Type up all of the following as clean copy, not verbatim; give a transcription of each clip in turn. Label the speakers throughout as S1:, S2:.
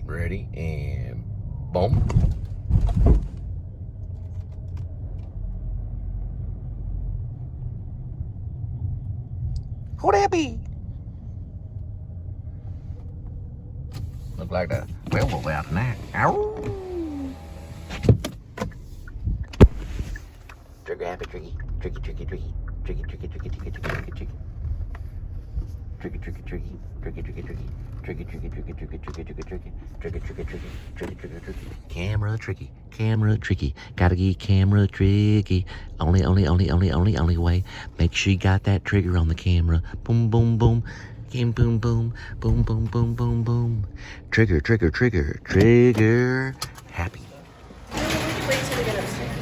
S1: Ready, and boom. Who that be? Look like the werewolf out now. Ow! Trigger happy, tricky, tricky, tricky, tricky, tricky, tricky, tricky, tricky, tricky, tricky, tricky. Tricky, tricky, tricky, tricky, tricky, tricky, tricky, tricky, tricky, tricky, tricky, tricky, tricky, tricky, tricky, tricky, tricky, tricky. Camera tricky, camera tricky. Gotta get camera tricky. Only way. Make sure you got that trigger on the camera. Boom, boom, boom. Boom, boom, boom, boom, boom, boom, boom, boom. Trigger, trigger, trigger, trigger. Happy.
S2: Wait till we get upstairs.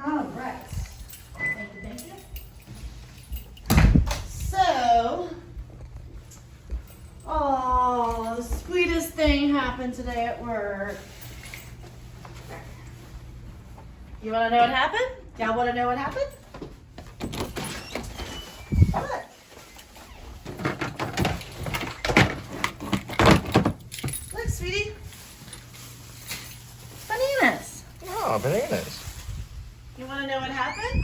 S2: All right. Thank you. So, oh, the sweetest thing happened today at work. You want to know what happened? Y'all want to know what happened? Look. Look, sweetie. Bananas.
S1: Oh, bananas.
S2: You want to know what happened?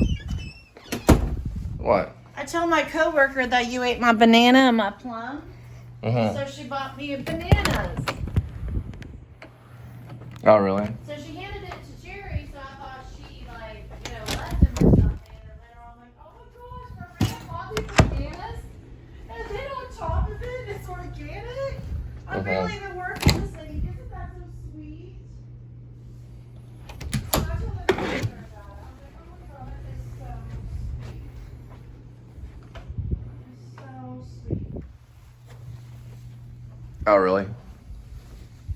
S1: What?
S2: I told my coworker that you ate my banana and my plum.
S1: Mm-hmm.
S2: So she bought me bananas.
S1: Oh, really?
S2: So she handed it to Jerry, so I thought she, left him or something. And later on, I'm like, oh my gosh, Maria bought these bananas. And then on top of it, it's organic. I barely even work for this lady. Isn't that so sweet? So I told her about it. I was like, oh my god, that is so sweet. It's so sweet.
S1: Oh, really?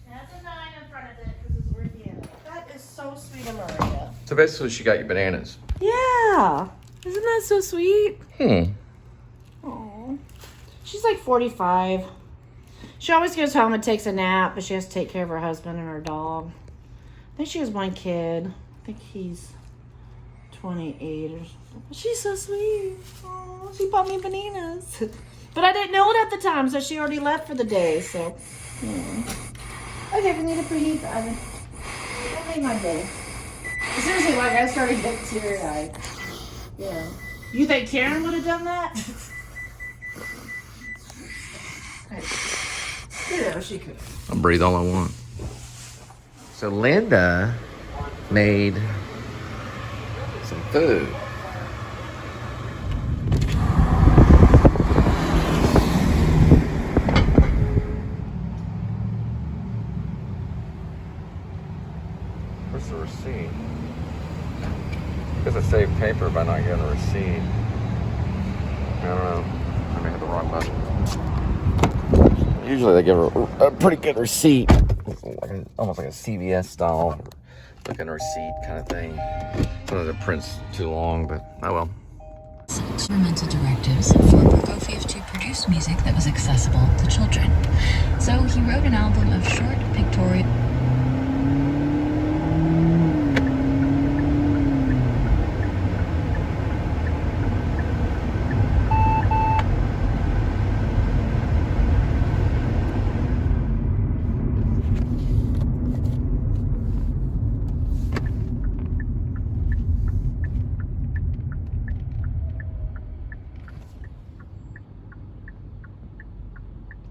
S2: That's a 9 in front of it because it's organic. That is so sweet of Maria.
S1: So basically, she got you bananas.
S2: Yeah. Isn't that so sweet?
S1: Hmm.
S2: Oh. She's like 45. She always goes home and takes a nap, but she has to take care of her husband and her dog. I think she has one kid. I think he's 28 or something. She's so sweet. Oh, she bought me bananas. But I didn't know it at the time, so she already left for the day, so. Okay, we need to preheat the oven. That made my day. Seriously, like, I started getting teary-eyed. Yeah. You think Karen would have done that? Yeah, she could.
S1: I'll breathe all I want. So Linda made some food. Where's the receipt? Because I saved paper by not getting a receipt. I don't know. I may have the wrong button. Usually they give a pretty good receipt. Almost like a CVS style looking receipt kind of thing. Sometimes it prints too long, but oh well.
S3: Experimental directives for Prokofiev to produce music that was accessible to children. So he wrote an album of short pictorial.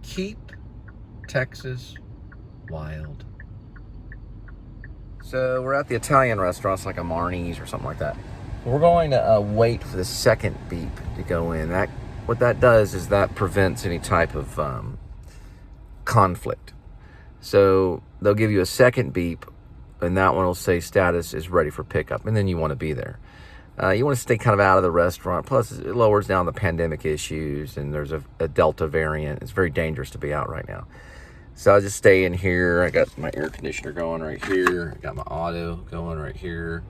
S1: Keep Texas wild. So we're at the Italian restaurant, it's like a Marnie's or something like that. We're going to wait for the second beep to go in. What that does is that prevents any type of conflict. So they'll give you a second beep, and that one will say status is ready for pickup, and then you want to be there. You want to stay kind of out of the restaurant. Plus, it lowers down the pandemic issues, and there's a Delta variant. It's very dangerous to be out right now. So I'll just stay in here. I got my air conditioner going right here. I got my auto going right here.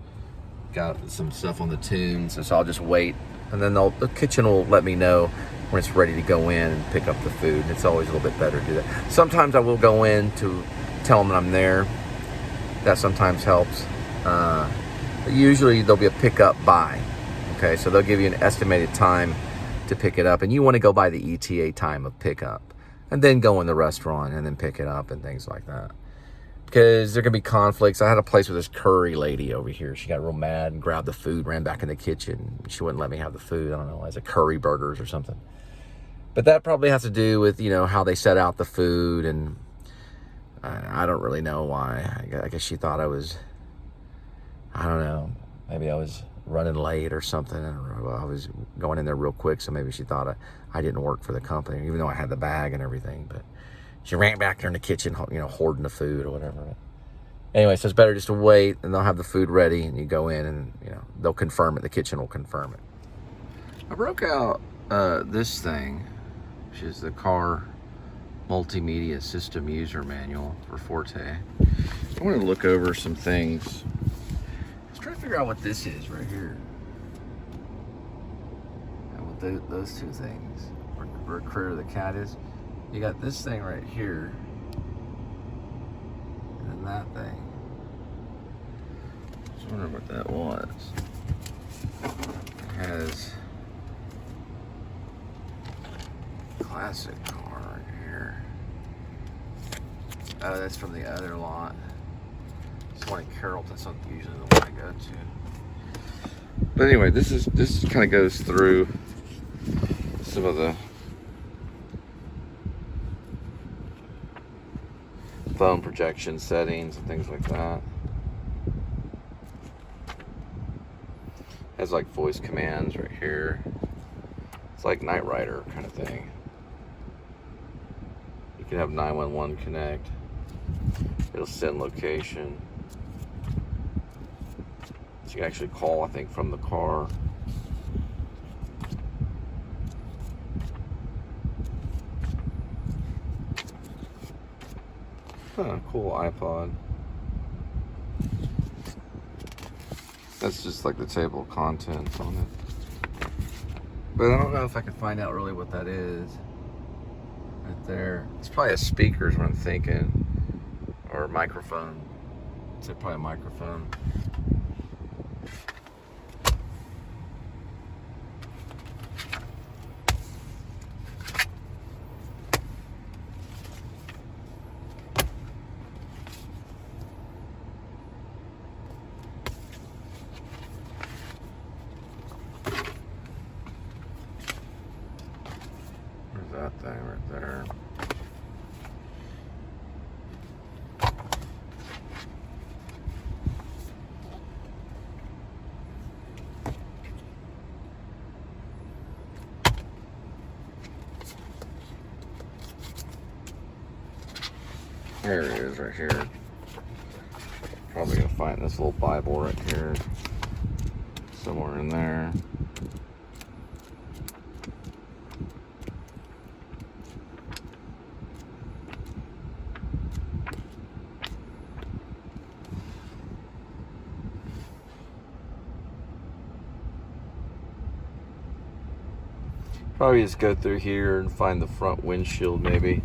S1: Got some stuff on the tunes. So I'll just wait and then the kitchen will let me know when it's ready to go in and pick up the food. It's always a little bit better to do that. Sometimes I will go in to tell them that I'm there. That sometimes helps. But usually there'll be a pickup by. Okay, so they'll give you an estimated time to pick it up, and you want to go by the ETA time of pickup, and then go in the restaurant and then pick it up and things like that. Because there can be conflicts. I had a place with this curry lady over here. She got real mad and grabbed the food, ran back in the kitchen. She wouldn't let me have the food. I don't know, as a curry burgers or something. But that probably has to do with, you know, how they set out the food, and I don't really know why. I guess she thought I was, I don't know, maybe I was running late or something. I was going in there real quick, so maybe she thought I didn't work for the company, even though I had the bag and everything. But she ran back there in the kitchen, you know, hoarding the food or whatever. Anyway, so it's better just to wait, and they'll have the food ready, and you go in, and, you know, they'll confirm it. The kitchen will confirm it. I broke out this thing, which is the car multimedia system user manual for Forte. I want to look over some things. Let's try to figure out what this is right here. And what those two things, where Critter the cat is. You got this thing right here, and then that thing. I was wondering what that was. It has classic car right here. Oh, that's from the other lot. It's one in Carrollton. That's not usually the one I go to. But anyway, this kind of goes through some of the phone projection settings and things like that. Has like voice commands right here. It's like Knight Rider kind of thing. You can have 911 connect. It'll send location. So you can actually call, I think, from the car. Huh, cool iPod. That's just like the table of contents on it. But I don't know if I can find out really what that is. Right there. It's probably a speaker is what I'm thinking. Or a microphone. It's probably a microphone. That thing right there. There it is right here. Probably gonna find this little Bible right here. Somewhere in there. Probably just go through here and find the front windshield maybe.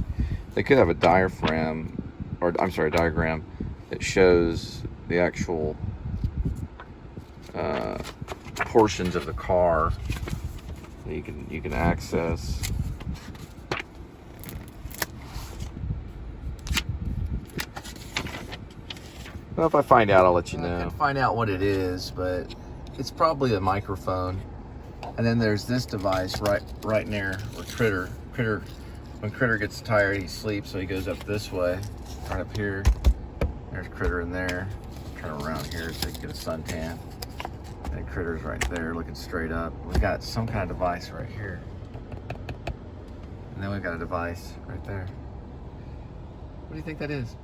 S1: They could have a diagram that shows the actual portions of the car that you can access. Well, if I find out, I'll let you know. I can find out what it is, but it's probably a microphone. And then there's this device right near where Critter, when Critter gets tired, he sleeps, so he goes up this way, right up here. There's Critter in there. Turn around here so you can get a suntan. And Critter's right there, looking straight up. We've got some kind of device right here. And then we've got a device right there. What do you think that is?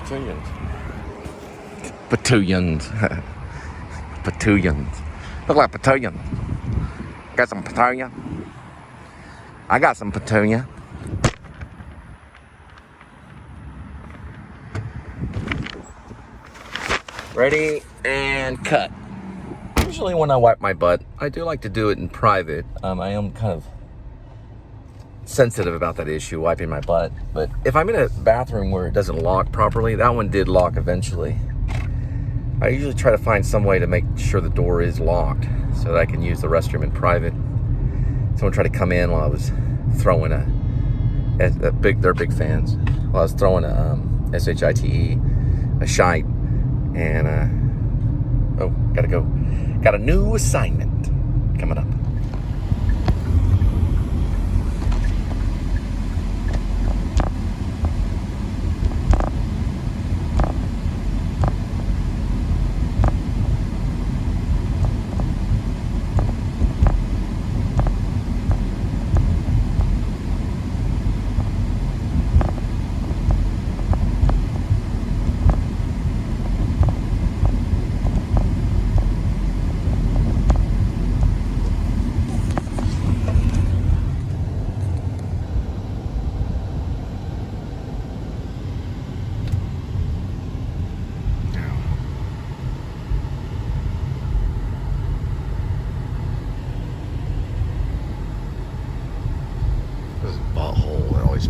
S1: Petunions. Petunions. Petunions. Look like petunia. Got some petunia. I got some petunia. Ready and cut. Usually when I wipe my butt, I do like to do it in private. I am kind of sensitive about that issue, wiping my butt. But if I'm in a bathroom where it doesn't lock properly, that one did lock eventually. I usually try to find some way to make sure the door is locked so that I can use the restroom in private. Someone tried to come in while I was throwing they're big fans. While I was throwing a shite, a shite, and oh, gotta go. Got a new assignment coming up.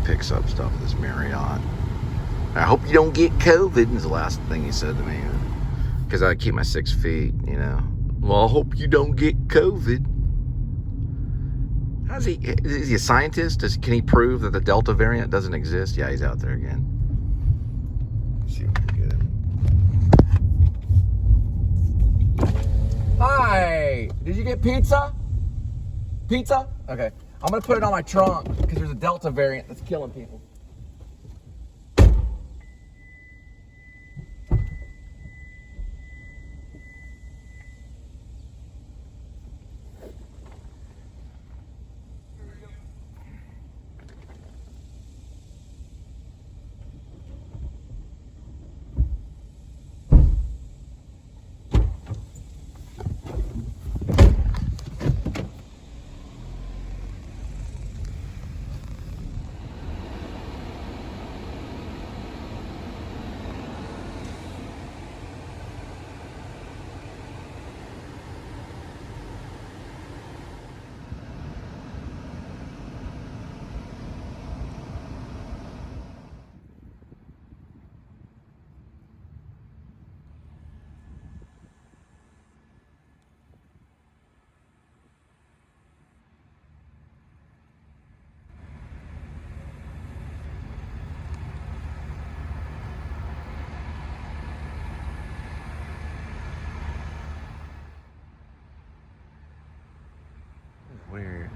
S1: Picks up stuff at this Marriott. I hope you don't get COVID is the last thing he said to me, because I keep my 6 feet, you know. Well, I hope you don't get COVID. Is he a scientist? Can he prove that the Delta variant doesn't exist? Yeah, he's out there again. Let's see what we get. Hi, did you get pizza? Pizza? Okay. I'm gonna put it on my trunk because there's a Delta variant that's killing people. Weird.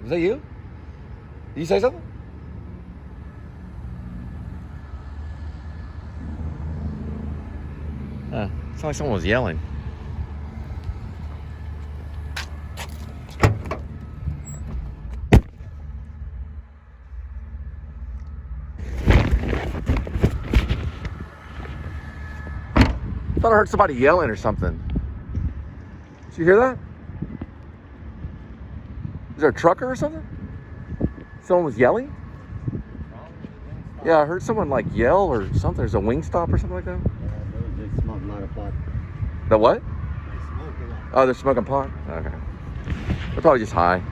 S1: Was that you? Did you say something? It sounded like someone was yelling. I thought I heard somebody yelling or something. Did you hear that? Is there a trucker or something? Someone was yelling? Yeah, I heard someone like yell or something. There's a wing stop or something like that.
S4: They smoke a lot of pot.
S1: The what?
S4: They smoke a lot.
S1: Oh, they're smoking pot? Okay. They're probably just high.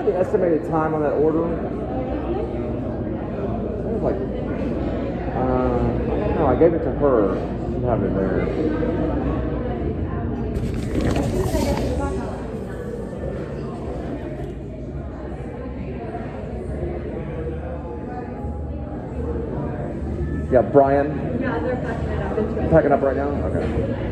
S1: remember the estimated time on that order? It was like, no, I gave it to her. She have it there. Yeah, Brian.
S5: Yeah, they're packing it up. It's ready.
S1: Packing up right now? Okay.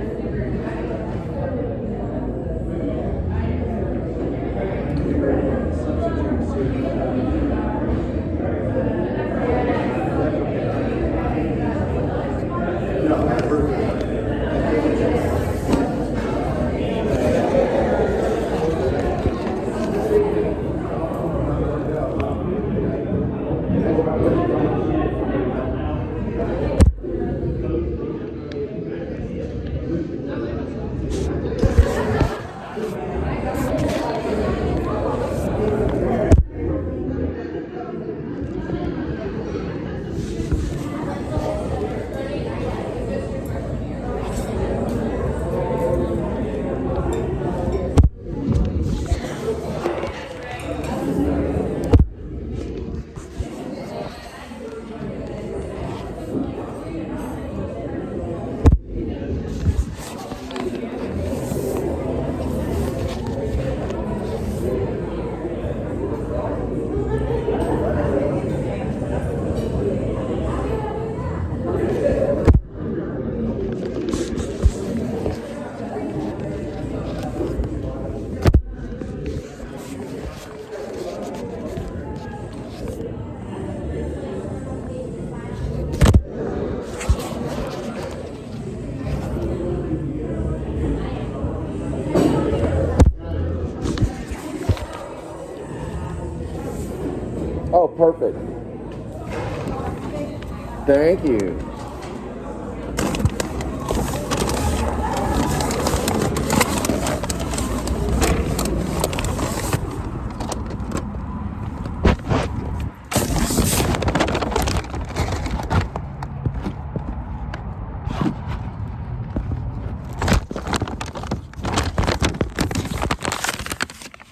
S1: Oh, perfect. Thank you.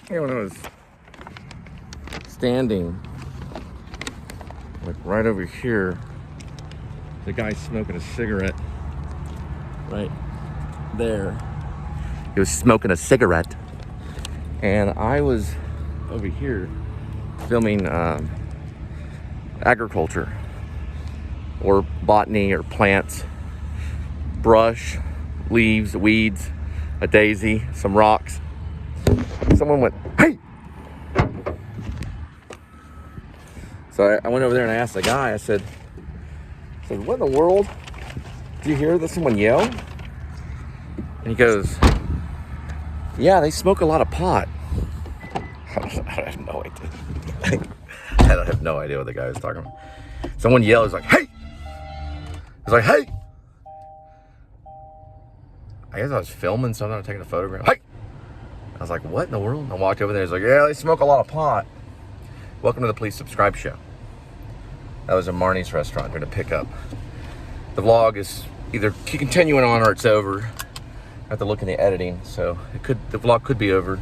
S1: Hey, when I was standing like right over here, the guy smoking a cigarette right there. He was smoking a cigarette, and I was over here filming agriculture or botany or plants, brush, leaves, weeds, a daisy, some rocks. Someone went, "Hey!" So I went over there and I asked the guy, I said, "What in the world? Did you hear that someone yell?" And he goes, "Yeah, they smoke a lot of pot." I have no idea. I don't have no idea what the guy was talking about. Someone yelled, he's like, "Hey!" He's like, "Hey!" I guess I was filming something, I was taking a photograph. "Hey!" I was like, "What in the world?" I walked over there, he's like, "Yeah, they smoke a lot of pot." Welcome to the Please Subscribe show. That was a Marnie's restaurant here to pick up. The vlog is either continuing on or it's over. I have to look in the editing, so the vlog could be over,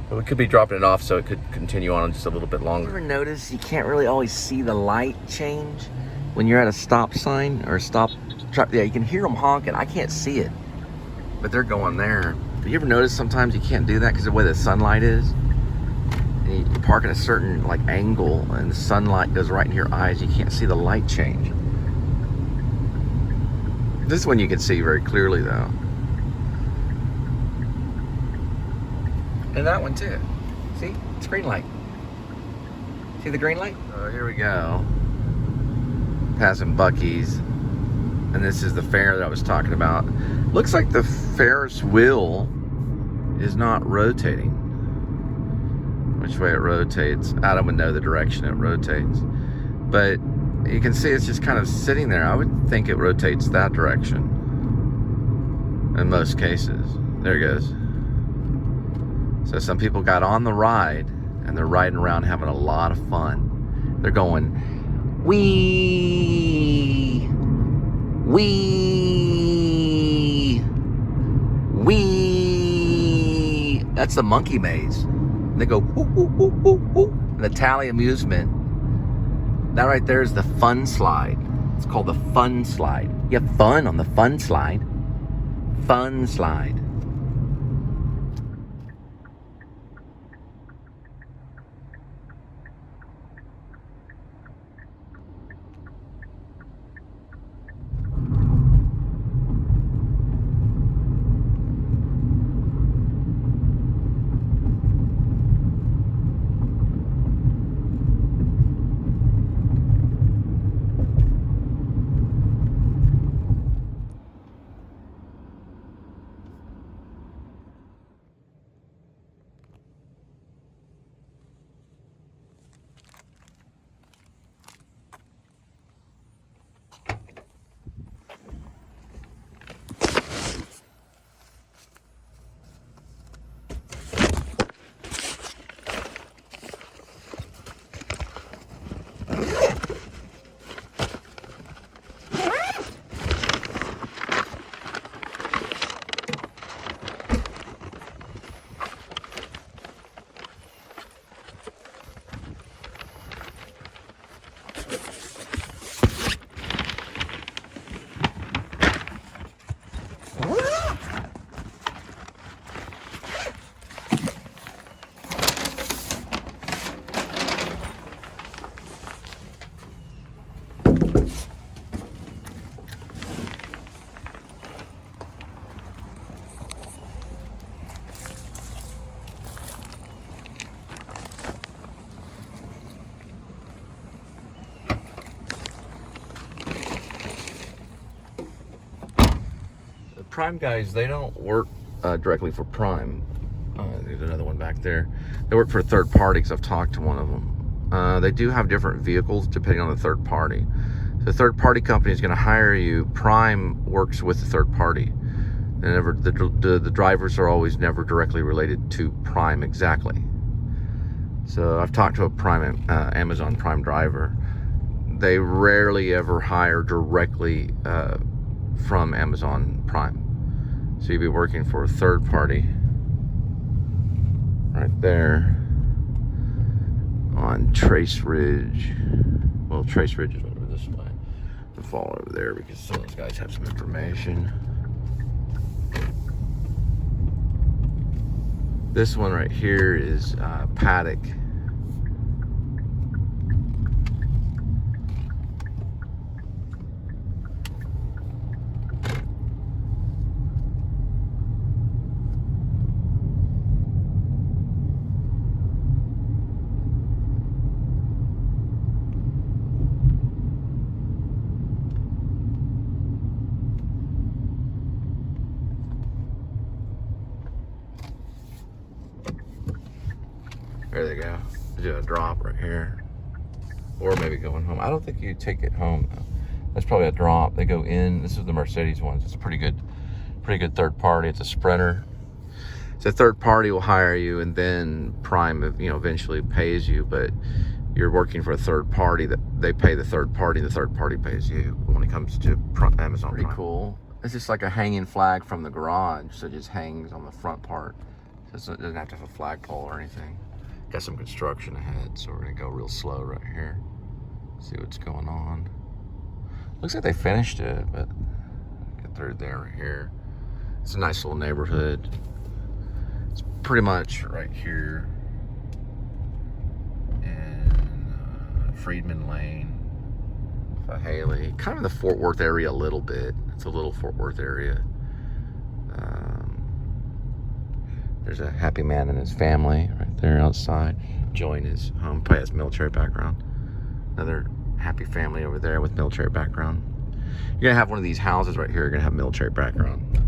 S1: but we could be dropping it off so it could continue on just a little bit longer.
S6: You ever notice you can't really always see the light change when you're at a stop sign or a stop? Yeah, you can hear them honking. I can't see it, but they're going there. But you ever notice sometimes you can't do that because of the way the sunlight is? And you park at a certain like angle and the sunlight goes right in your eyes. You can't see the light change. This one you can see very clearly though. And that one too. See? It's green light. See the green light? So here we go. Passing Buc-ee's. And this is the fair that I was talking about. Looks like the Ferris wheel is not rotating. Which way it rotates. Adam would know the direction it rotates. But you can see it's just kind of sitting there. I would think it rotates that direction. In most cases. There it goes. So some people got on the ride and they're riding around having a lot of fun. They're going, wee, wee, wee. That's the monkey maze. And they go, whoo, whoo, whoo, whoo, whoo. The Tally amusement. That right there is the fun slide. It's called the fun slide. You have fun on the fun slide. Fun slide. Prime guys, they don't work directly for Prime. There's another one back there. They work for a third party because I've talked to one of them. They do have different vehicles depending on the third party. So the third party company is going to hire you. Prime works with the third party. And the drivers are always never directly related to Prime exactly. So I've talked to a Prime Amazon Prime driver. They rarely ever hire directly from Amazon Prime. So you'd be working for a third party right there on Trace Ridge. Well, Trace Ridge is over this way. I'll fall over there because some of those guys have some information. This one right here is Paddock. There they go. Do a drop right here. Or maybe going home. I don't think you take it home though. That's probably a drop. They go in. This is the Mercedes ones. It's a pretty good third party. It's a Sprinter. So third party will hire you, and then Prime, eventually pays you. But you're working for a third party that they pay the third party. The third party pays you when it comes to Amazon. Pretty cool. It's just like a hanging flag from the garage, so it just hangs on the front part. So it doesn't have to have a flagpole or anything. Got some construction ahead, so we're gonna go real slow right here. See what's going on. Looks like they finished it, but get through there right here. It's a nice little neighborhood. It's pretty much right here in Friedman Lane, Haley. Kind of in the Fort Worth area a little bit. It's a little Fort Worth area. There's a happy man and his family right there outside, enjoying his home. Probably has military background. Another happy family over there with military background. You're gonna have one of these houses right here. You're gonna have military background.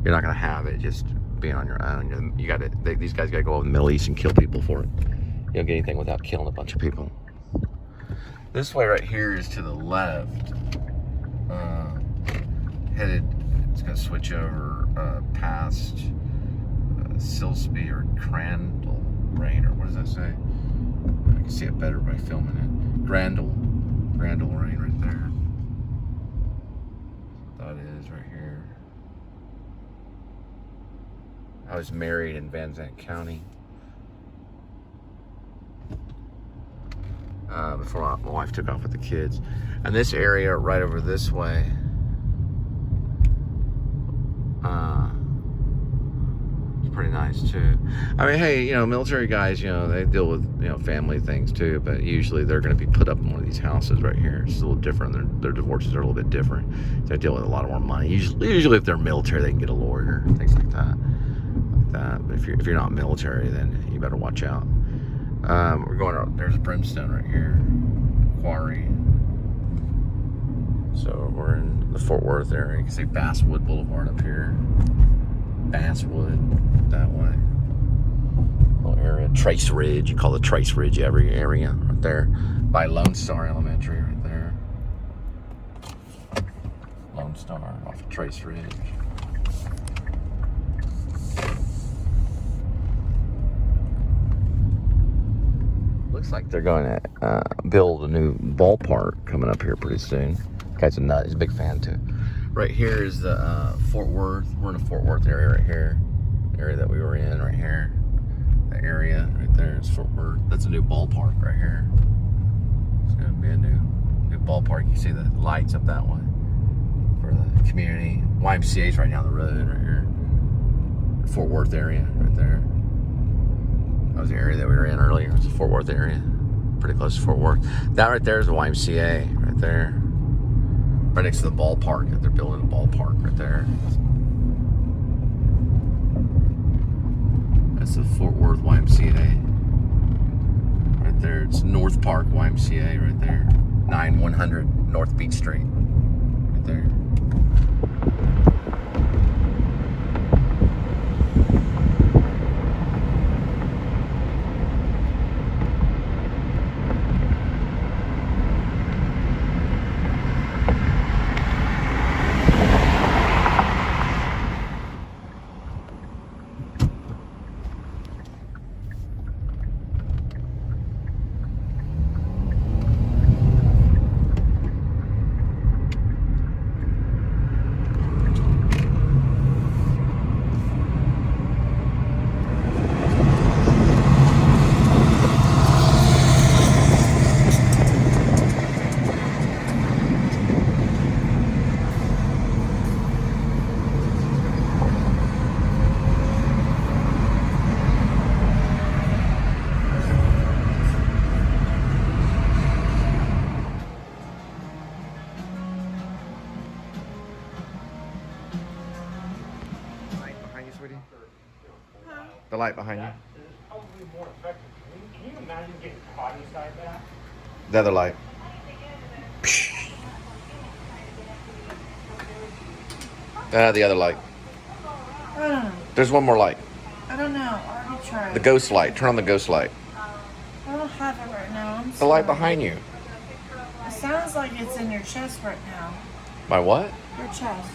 S6: You're not gonna have it just being on your own. You got to. These guys gotta go over the Middle East and kill people for it. You don't get anything without killing a bunch of people. This way right here is to the left. Headed. It's gonna switch over past Silsby or Crandall Rain, or what does that say? I can see it better by filming it. Grandall Rain right there. That is right here. I was married in Van Zandt County. before my wife took off with the kids. And this area right over this way, it's pretty nice too. I mean, hey, military guys, they deal with, family things too, but usually they're going to be put up in one of these houses right here. It's a little different. Their divorces are a little bit different. They deal with a lot more money. Usually if they're military, they can get a lawyer, things like that. But if you're not military, then you better watch out. We're going out. There's a brimstone right here, quarry. So we're in the Fort Worth area. You can see Basswood Boulevard up here. Basswood that way. Little area. Trace Ridge. You call it Trace Ridge area right there by Lone Star Elementary right there. Lone Star off of Trace Ridge. Looks like they're going to build a new ballpark coming up here pretty soon. Guy's a nut. He's a big fan too. Right here is the Fort Worth. We're in the Fort Worth area right here. The area that we were in right here. The area right there is Fort Worth. That's a new ballpark right here. It's going to be a new ballpark. You see the lights up that way for the community. YMCA's right down the road right here. The Fort Worth area right there. That was the area that we were in earlier. It's the Fort Worth area. Pretty close to Fort Worth. That right there is the YMCA right there. Right next to the ballpark. They're building a ballpark right there. That's the Fort Worth YMCA. Right there. It's North Park YMCA right there. 9100 North Beach Street. Right there. The light behind you.
S7: Probably more effective. Can you imagine getting caught inside that?
S6: The other light. The other light.
S2: I don't know.
S6: There's one more light.
S2: I don't know. I already tried.
S6: The ghost light. Turn on the ghost light.
S2: I don't have it right now. I'm
S6: The light
S2: sorry.
S6: behind you.
S2: It sounds like it's in your chest right now.
S6: My what?
S2: Your chest.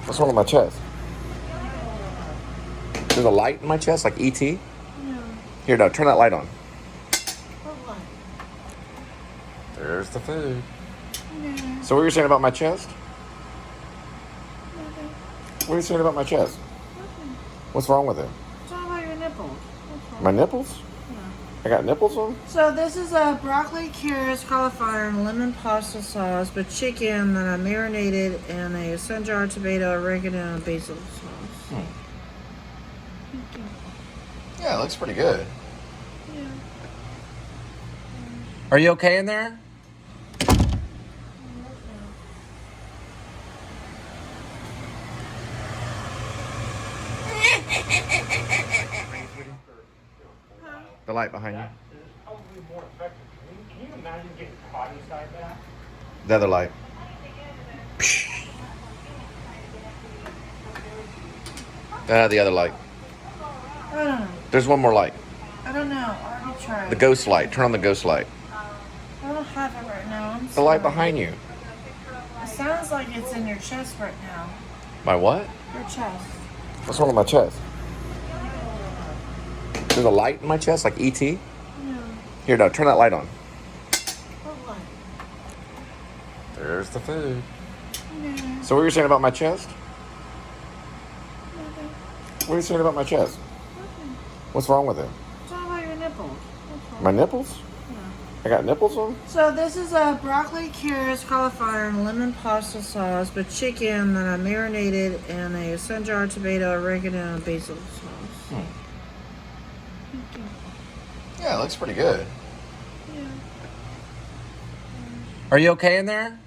S6: What's wrong with my chest? There's a light in my chest, like E.T.?
S2: No.
S6: Here, no, turn that light on.
S2: What light?
S6: There's the food.
S2: No.
S6: So what were you saying about my chest?
S2: Nothing.
S6: What are you saying about my chest?
S2: Nothing.
S6: What's wrong with it?
S2: It's all about your nipples. That's all.
S6: My nipples?
S2: Yeah.
S6: I got nipples on?
S2: So this is a broccoli, carrots, cauliflower, and lemon pasta sauce with chicken that I marinated in a sun-jar tomato, oregano, and basil sauce.
S6: Yeah, it looks pretty good.
S2: Yeah.
S6: Are you okay in there? The light behind you.
S7: Probably more effective. Can you imagine getting caught inside that?
S6: The other light. The other light.
S2: I don't know.
S6: There's one more light.
S2: I don't know. I already tried.
S6: The ghost light. Turn on the ghost light.
S2: I don't have it right now. I'm
S6: The light
S2: sorry.
S6: behind you.
S2: It sounds like it's in your chest right now.
S6: My what?
S2: Your chest.
S6: What's wrong with my chest? There's a light in my chest, like E.T.?
S2: No.
S6: Here, no, turn that light on.
S2: What light?
S6: There's the food.
S2: No.
S6: So what were you saying about my chest?
S2: Nothing.
S6: What are you saying about my chest?
S2: Nothing.
S6: What's wrong with it?
S2: It's all about your nipples. That's all.
S6: My nipples?
S2: Yeah.
S6: I got nipples on?
S2: So this is a broccoli, carrots, cauliflower, and lemon pasta sauce with chicken that I marinated in a sun-jar tomato, oregano, and basil sauce.
S6: Yeah, it looks pretty good. Yeah. Are you okay in there?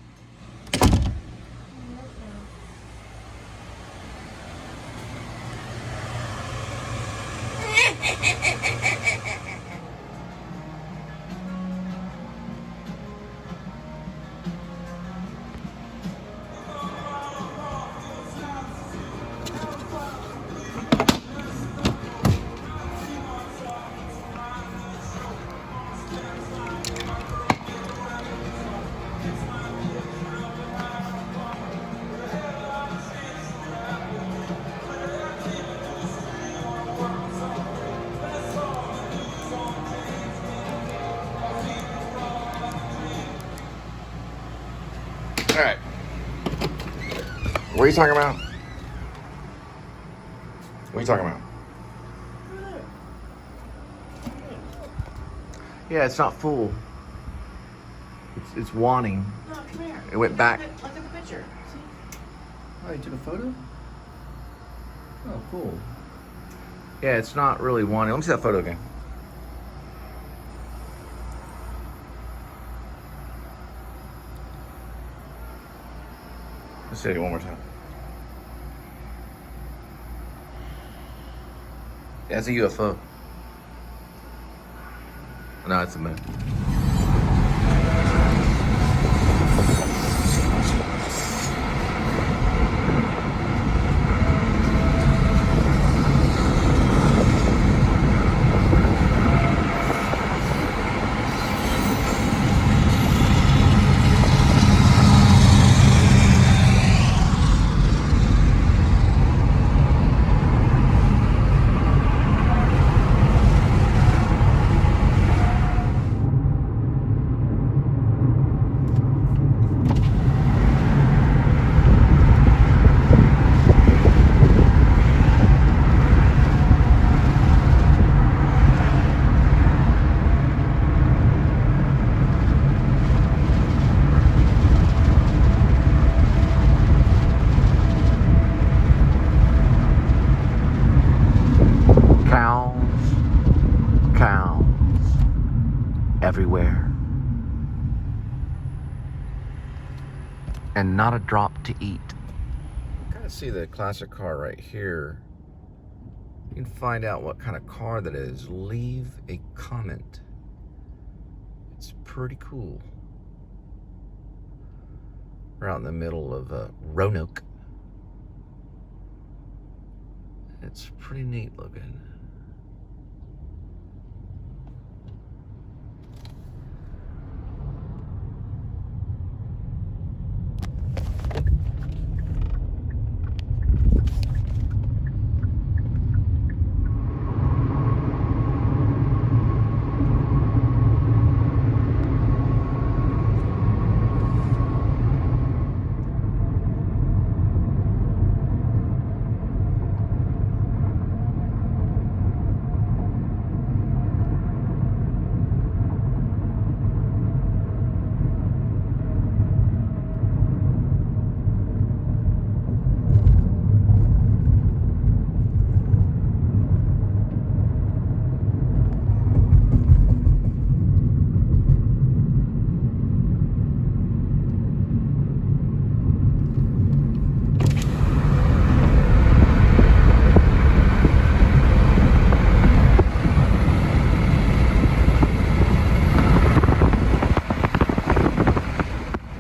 S6: All right. What are you talking about? What are you talking about? Yeah, it's not full. It's wanting.
S2: No, come here.
S6: It went back.
S2: Look at the picture. See?
S6: Oh, you took a photo? Oh, cool. Yeah, it's not really wanting. Let me see that photo again. Let's see it one more time. Yeah, it's a UFO. No, it's a moon. Everywhere. And not a drop to eat. You kind of see the classic car right here. You can find out what kind of car that is. Leave a comment. It's pretty cool. We're out in the middle of Roanoke. It's pretty neat looking.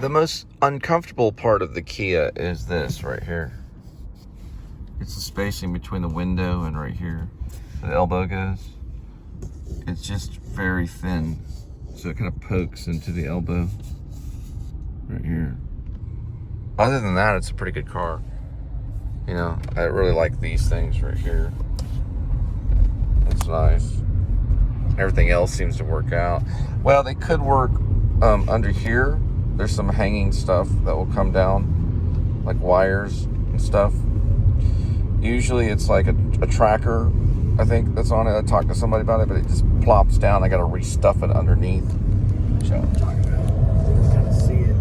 S6: The most uncomfortable part of the Kia is this right here. It's the spacing between the window and right here, where the elbow goes. It's just very thin, so it kind of pokes into the elbow right here. Other than that, it's a pretty good car. You know, I really like these things right here. That's nice. Everything else seems to work out. Well, they could work under here. There's some hanging stuff that will come down, like wires and stuff. Usually it's like a tracker, I think, that's on it. I talked to somebody about it, but it just plops down. I got to restuff it underneath. show what I'm talking about. You can kind of see it.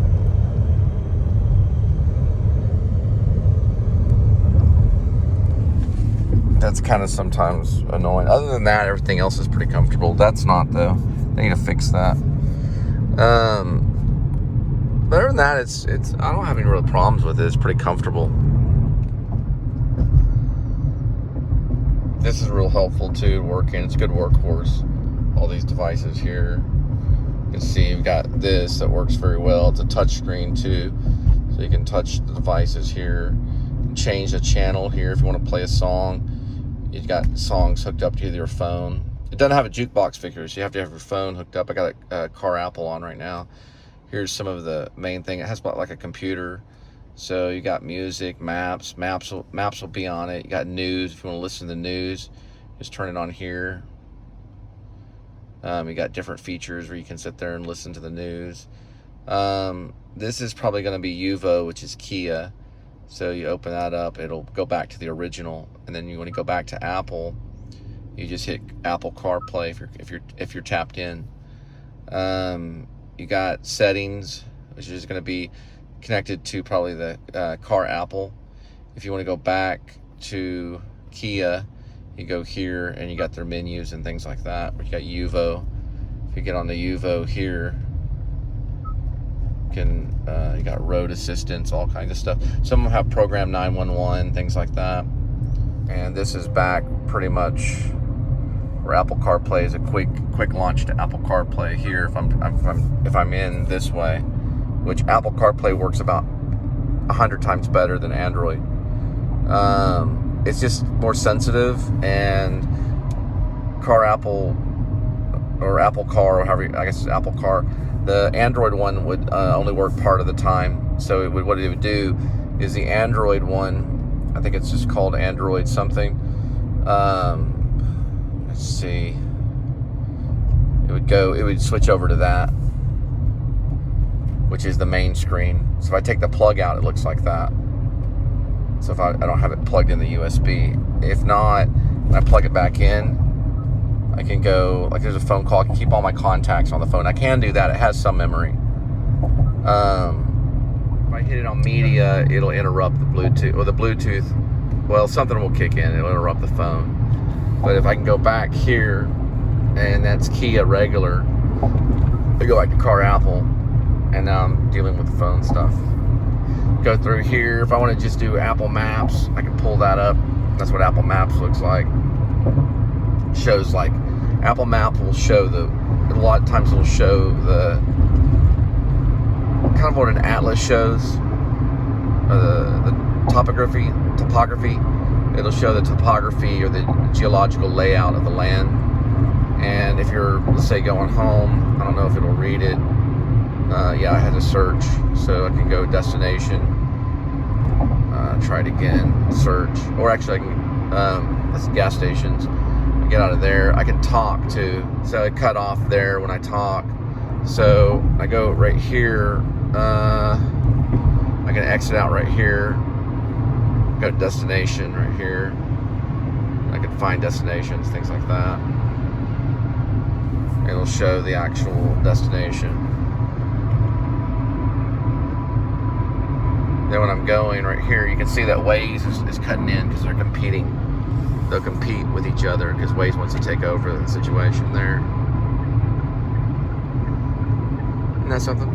S6: That's kind of sometimes annoying. Other than that, everything else is pretty comfortable. That's not, though. They need to fix that. But other than that, it's I don't have any real problems with it. It's pretty comfortable. This is real helpful too, working. It's a good workhorse. All these devices here. You can see you've got this that works very well. It's a touch screen too, so you can touch the devices here. You can change the channel here if you want to play a song. You've got songs hooked up to your phone. It doesn't have a jukebox figure, so you have to have your phone hooked up. I got a Car Apple on right now. Here's some of the main thing. It has like a computer. So you got music, maps will be on it. You got news. If you want to listen to the news, just turn it on here. You got different features where you can sit there and listen to the news. This is probably going to be UVO, which is Kia. So you open that up, it'll go back to the original, and then you want to go back to Apple. You just hit Apple CarPlay if you're tapped in. You got settings, which is going to be connected to probably the Car Apple. If you want to go back to Kia, you go here and you got their menus and things like that. You got UVO. If you get on the UVO here, you got road assistance, all kinds of stuff. Some of them have program 911, things like that. And this is back pretty much where Apple CarPlay is a quick launch to Apple CarPlay here. If I'm in this way, which Apple CarPlay works about 100 times better than Android. It's just more sensitive, and Apple or Apple Car, or however, I guess it's Apple Car. The Android one would only work part of the time. So what it would do is the Android one, I think it's just called Android something. Let's see. It would switch over to that, which is the main screen. So if I take the plug out, it looks like that. So if I don't have it plugged in the USB. If not, when I plug it back in, I can go, like there's a phone call, I can keep all my contacts on the phone. I can do that, it has some memory. If I hit it on media, it'll interrupt the Bluetooth, or the Bluetooth, well, something will kick in, it'll interrupt the phone. But if I can go back here, and that's Kia regular, I go back to Car Apple, and now I'm dealing with the phone stuff. Go through here, if I want to just do Apple Maps, I can pull that up. That's what Apple Maps looks like. Shows like Apple Map will show a lot of times it'll show the kind of what an atlas shows, the topography. It'll show the topography or the geological layout of the land. And if you're, let's say, going home, I don't know if it'll read it. Yeah, I had to search, so I can go destination, try it again, search, or actually I can, that's gas stations. Get out of there. I can talk too, so I cut off there when I talk. So I go right here. I can exit out right here. Go to destination right here. I can find destinations, things like that. It'll show the actual destination. Then when I'm going right here, you can see that Waze is cutting in because they're competing. They'll compete with each other because Waze wants to take over the situation there. Isn't that something?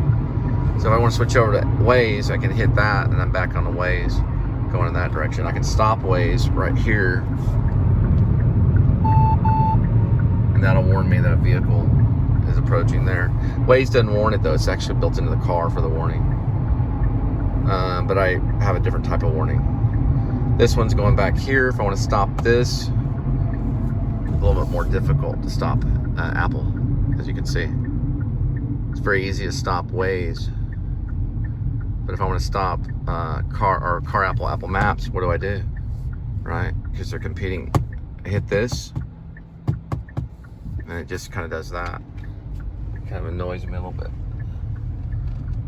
S6: So if I want to switch over to Waze, I can hit that and I'm back on the Waze, going in that direction. I can stop Waze right here, and that'll warn me that a vehicle is approaching there. Waze doesn't warn it though, it's actually built into the car for the warning. But I have a different type of warning. This one's going back here. If I want to stop this, a little bit more difficult to stop Apple, as you can see. It's very easy to stop Waze. But if I want to stop Car Apple Maps, what do I do? Right? Because they're competing. I hit this, and it just kind of does that. It kind of annoys me a little bit.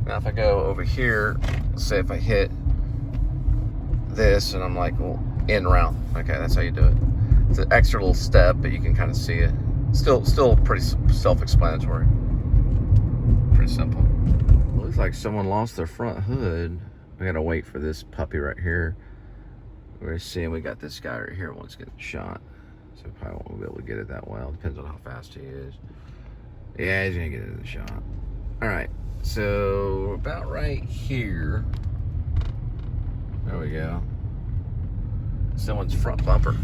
S6: Now if I go over here, let's say if I hit this and I'm like, well, in route. Okay, that's how you do it. It's an extra little step, but you can kind of see it. Still pretty self-explanatory. simple. Looks like someone lost their front hood. We gotta wait for this puppy right here. We're seeing we got this guy right here wants to get shot. So probably won't be able to get it that well. Depends on how fast he is. Yeah, he's gonna get it in the shot. All right, so about right here. There we go. Someone's front bumper